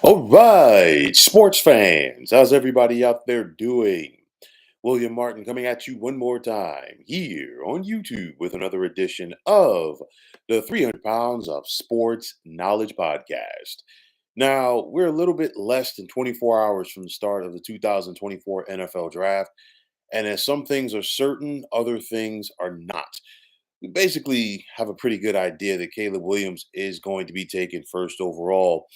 All right, sports fans, how's everybody out there doing? William Martin coming at you one more time here on YouTube with another edition of the 300 Pounds of Sports Knowledge Podcast. Now, we're a little bit less than 24 hours from the start of the 2024 NFL Draft, and as some things are certain, other things are not. We basically have a pretty good idea that Caleb Williams is going to be taken first overall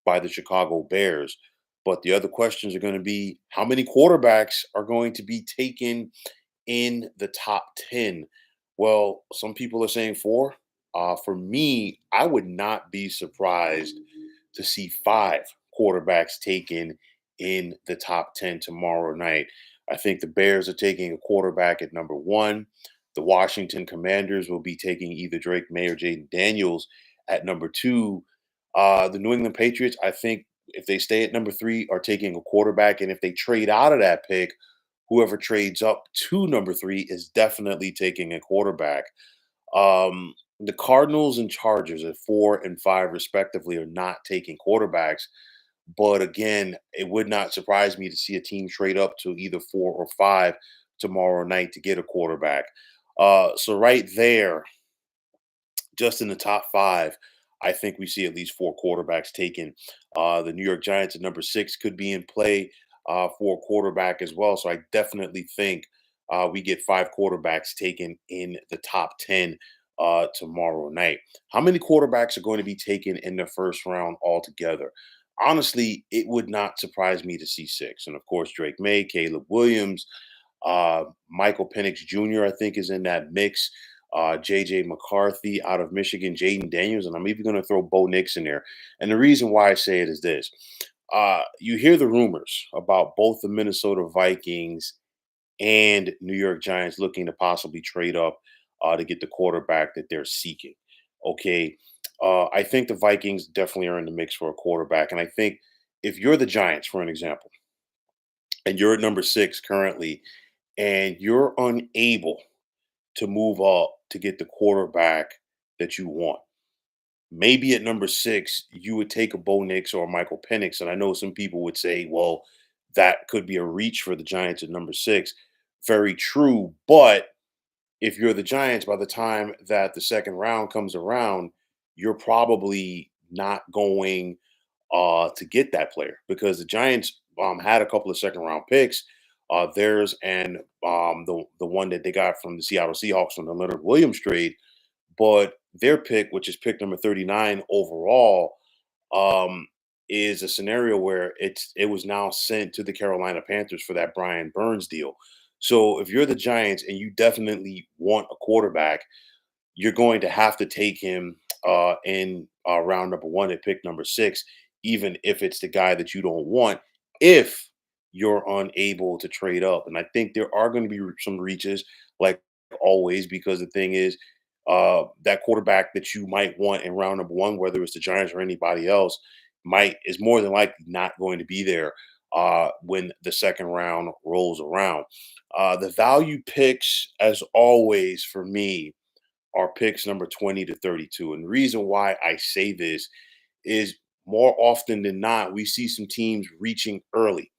by the Chicago Bears. But the other questions are going to be how many quarterbacks are going to be taken in the top 10? Well, some people are saying four. For me, I would not be surprised to see five quarterbacks taken in the top 10 tomorrow night. I think the Bears are taking a quarterback at number one. The Washington Commanders will be taking either Drake May or Jaden Daniels at number two. The New England Patriots, I think, if they stay at number three, are taking a quarterback. And if they trade out of that pick, whoever trades up to number three is definitely taking a quarterback. The Cardinals and Chargers at 4 and 5, respectively, are not taking quarterbacks. But again, it would not surprise me to see a team trade up to either 4 or 5 tomorrow night to get a quarterback. So right there, just in the top five, I think we see at least four quarterbacks taken. The New York Giants at number six could be in play for a quarterback as well. So I definitely think we get five quarterbacks taken in the top 10 tomorrow night. How many quarterbacks are going to be taken in the first round altogether? Honestly, it would not surprise me to see six. And of course, Drake May, Caleb Williams, Michael Penix Jr., I think, is in that mix. JJ McCarthy out of Michigan, Jaden Daniels, and I'm even going to throw Bo Nix in there. And the reason why I say it is this: you hear the rumors about both the Minnesota Vikings and New York Giants looking to possibly trade up to get the quarterback that they're seeking. Okay. I think the Vikings definitely are in the mix for a quarterback. And I think if you're the Giants, for an example, and you're at number six currently, and you're unable to move up to get the quarterback that you want. Maybe at number six, you would take a Bo Nix or a Michael Penix. And I know some people would say, well, that could be a reach for the Giants at number six. Very true. But if you're the Giants, by the time that the second round comes around, you're probably not going to get that player because the Giants had a couple of second round picks. Theirs and the one that they got from the Seattle Seahawks from the Leonard Williams trade, but their pick, which is pick number 39 overall, um, is a scenario where it was now sent to the Carolina Panthers for that Brian Burns deal. So if you're the Giants and you definitely want a quarterback, you're going to have to take him in round number one at pick number six, even if it's the guy that you don't want, if you're unable to trade up. And I think there are going to be some reaches, like always, because the thing is, that quarterback that you might want in round number one, whether it's the Giants or anybody else, might is more than likely not going to be there when the second round rolls around. The value picks, as always, for me, are picks number 20 to 32. And the reason why I say this is more often than not, we see some teams reaching early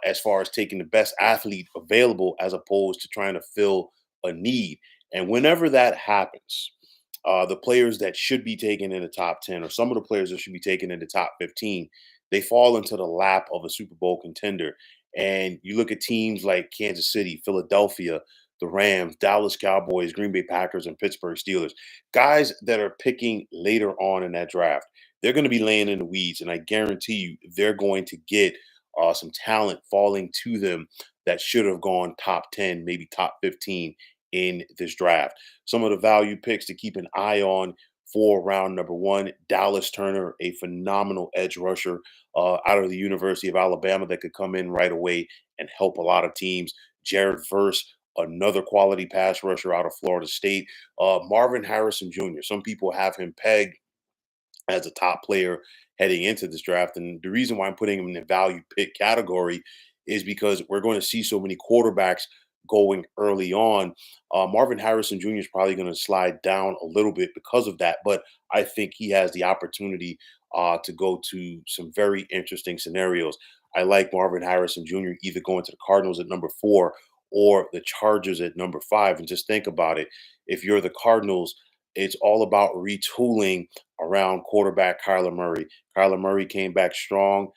as far as taking the best athlete available as opposed to trying to fill a need. And whenever that happens, the players that should be taken in the top 10 or some of the players that should be taken in the top 15, they fall into the lap of a Super Bowl contender. And you look at teams like Kansas City, Philadelphia, the Rams, Dallas Cowboys, Green Bay Packers, and Pittsburgh Steelers, guys that are picking later on in that draft. They're going to be laying in the weeds, and I guarantee you they're going to get some talent falling to them that should have gone top 10, maybe top 15 in this draft. Some of the value picks to keep an eye on for round number one: Dallas Turner, a phenomenal edge rusher out of the University of Alabama that could come in right away and help a lot of teams. Jared Verse, another quality pass rusher out of Florida State. Marvin Harrison Jr., some people have him pegged as a top player heading into this draft. And the reason why I'm putting him in the value pick category is because we're going to see so many quarterbacks going early on. Marvin Harrison Jr. is probably going to slide down a little bit because of that, but I think he has the opportunity to go to some very interesting scenarios. I like Marvin Harrison Jr. either going to the Cardinals at number 4 or the Chargers at number 5. And just think about it. If you're the Cardinals, it's all about retooling around quarterback Kyler Murray. Kyler Murray came back strong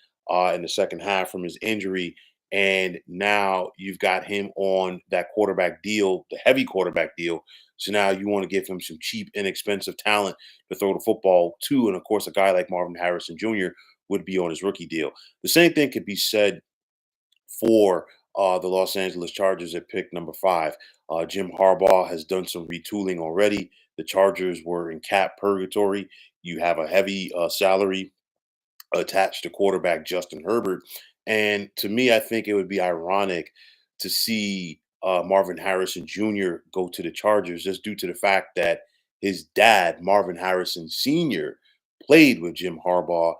in the second half from his injury. And now you've got him on that quarterback deal, the heavy quarterback deal. So now you want to give him some cheap, inexpensive talent to throw the football to. And of course, a guy like Marvin Harrison Jr. would be on his rookie deal. The same thing could be said for the Los Angeles Chargers at pick number 5. Jim Harbaugh has done some retooling already. The Chargers were in cap purgatory. You have a heavy salary attached to quarterback Justin Herbert. And to me, I think it would be ironic to see Marvin Harrison Jr. go to the Chargers just due to the fact that his dad, Marvin Harrison Sr., played with Jim Harbaugh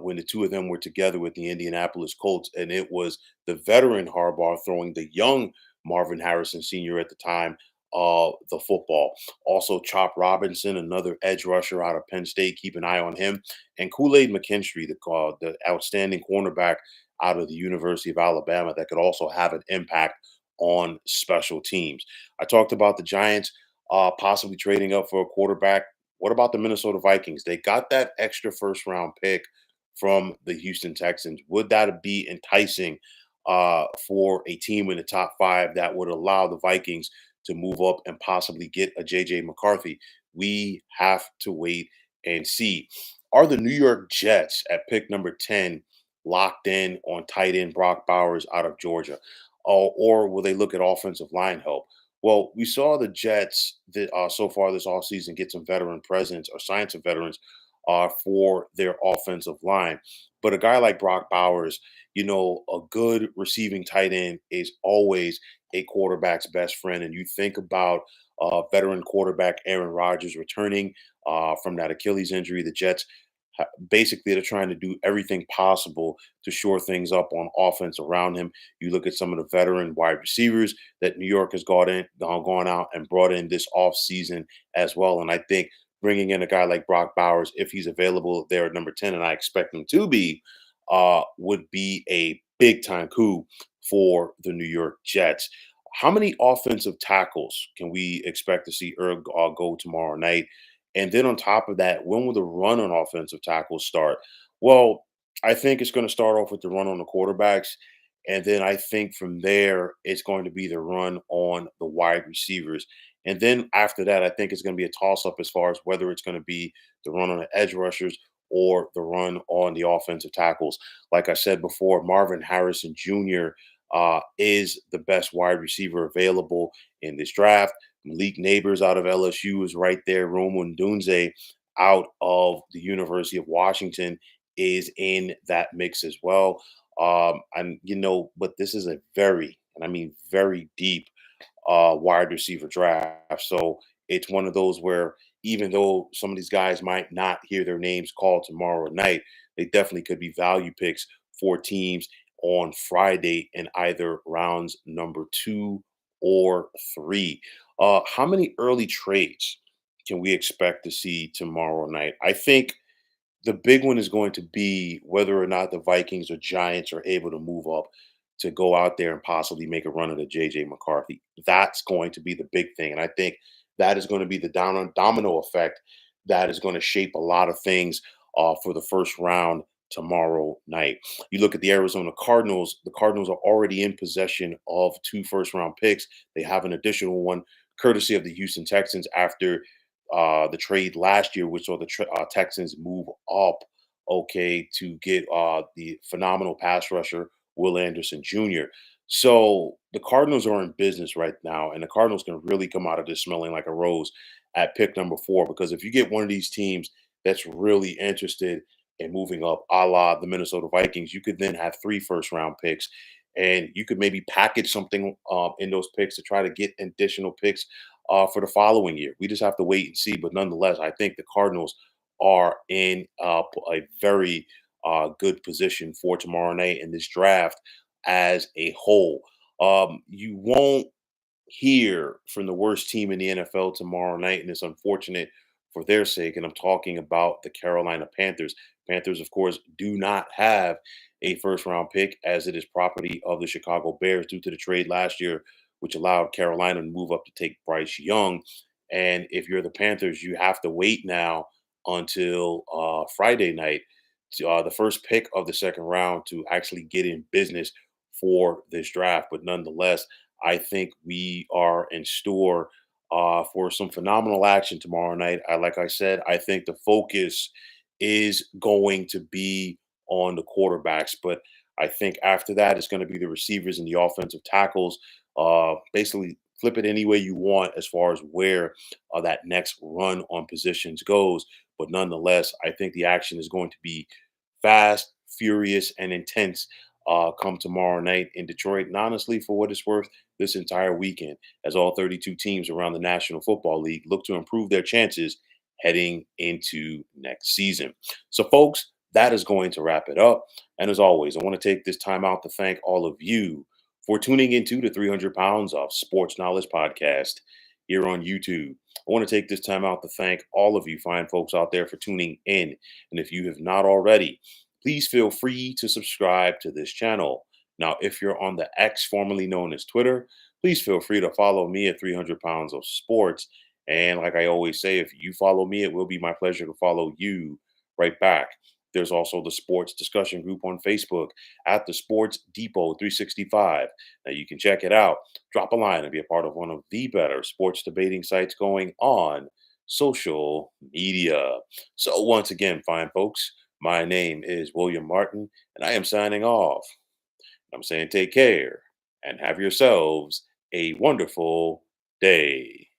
when the two of them were together with the Indianapolis Colts. And it was the veteran Harbaugh throwing the young Marvin Harrison Sr. at the time the football. Also, Chop Robinson, another edge rusher out of Penn State. Keep an eye on him. And Kool-Aid McKinstry, the outstanding cornerback out of the University of Alabama that could also have an impact on special teams. I talked about the Giants possibly trading up for a quarterback. What about the Minnesota Vikings? They got that extra first round pick from the Houston Texans. Would that be enticing for a team in the top 5 that would allow the Vikings to move up and possibly get a JJ McCarthy? We have to wait and see. Are the New York Jets at pick number 10 locked in on tight end Brock Bowers out of Georgia? Or will they look at offensive line help? Well, we saw the Jets that so far this offseason get some veteran presence or sign some veterans for their offensive line. But a guy like Brock Bowers, a good receiving tight end is always a quarterback's best friend. And you think about veteran quarterback Aaron Rodgers returning from that Achilles injury. The Jets basically they're trying to do everything possible to shore things up on offense around him. You look at some of the veteran wide receivers that New York has gone out and brought in this offseason as well. And I think bringing in a guy like Brock Bowers, if he's available there at number 10, and I expect him to be, would be a big time coup for the New York Jets. How many offensive tackles can we expect to see go tomorrow night? And then on top of that, when will the run on offensive tackles start? Well, I think it's going to start off with the run on the quarterbacks. And then I think from there, it's going to be the run on the wide receivers. And then after that, I think it's going to be a toss up as far as whether it's going to be the run on the edge rushers or the run on the offensive tackles. Like I said before, Marvin Harrison Jr. Is the best wide receiver available in this draft. Malik Neighbors out of LSU is right there. Roman Dunze out of the University of Washington is in that mix as well. But this is a very, and I mean very deep wide receiver draft. So it's one of those where even though some of these guys might not hear their names called tomorrow night, they definitely could be value picks for teams on Friday in either rounds number 2 or 3. How many early trades can we expect to see tomorrow night? I think the big one is going to be whether or not the Vikings or Giants are able to move up to go out there and possibly make a run at a JJ McCarthy. That's going to be the big thing. And I think that is going to be the domino effect that is going to shape a lot of things for the first round tomorrow night. You look at the Arizona Cardinals, the Cardinals are already in possession of 2 first round picks. They have an additional one courtesy of the Houston Texans after the trade last year, which saw the Texans move up, okay, to get the phenomenal pass rusher Will Anderson Jr. So the Cardinals are in business right now, and the Cardinals can really come out of this smelling like a rose at pick number 4. Because if you get one of these teams that's really interested in moving up, a la the Minnesota Vikings, you could then have 3 first round picks. And you could maybe package something in those picks to try to get additional picks for the following year. We just have to wait and see. But nonetheless, I think the Cardinals are in a very good position for tomorrow night in this draft as a whole. You won't hear from the worst team in the NFL tomorrow night, and it's unfortunate for their sake. And I'm talking about the Carolina Panthers. Panthers, of course, do not have a first round pick as it is property of the Chicago Bears due to the trade last year, which allowed Carolina to move up to take Bryce Young. And if you're the Panthers, you have to wait now until Friday night, to, the first pick of the second round, to actually get in business for this draft. But nonetheless, I think we are in store for some phenomenal action tomorrow night. Like I said, I think the focus is going to be on the quarterbacks, but I think after that, it's going to be the receivers and the offensive tackles. Basically, flip it any way you want as far as where that next run on positions goes. But nonetheless, I think the action is going to be fast, furious, and intense come tomorrow night in Detroit. And honestly, for what it's worth, this entire weekend, as all 32 teams around the National Football League look to improve their chances heading into next season. So, folks, that is going to wrap it up. And as always, I want to take this time out to thank all of you for tuning into the 300 Pounds of Sports Knowledge podcast here on YouTube. I want to take this time out to thank all of you fine folks out there for tuning in. And if you have not already, please feel free to subscribe to this channel. Now, if you're on the X, formerly known as Twitter, please feel free to follow me at 300 Pounds of Sports. And like I always say, if you follow me, it will be my pleasure to follow you right back. There's also the sports discussion group on Facebook at the Sports Depot 365. Now you can check it out. Drop a line and be a part of one of the better sports debating sites going on social media. So once again, fine folks, my name is William Martin, and I am signing off. I'm saying take care and have yourselves a wonderful day.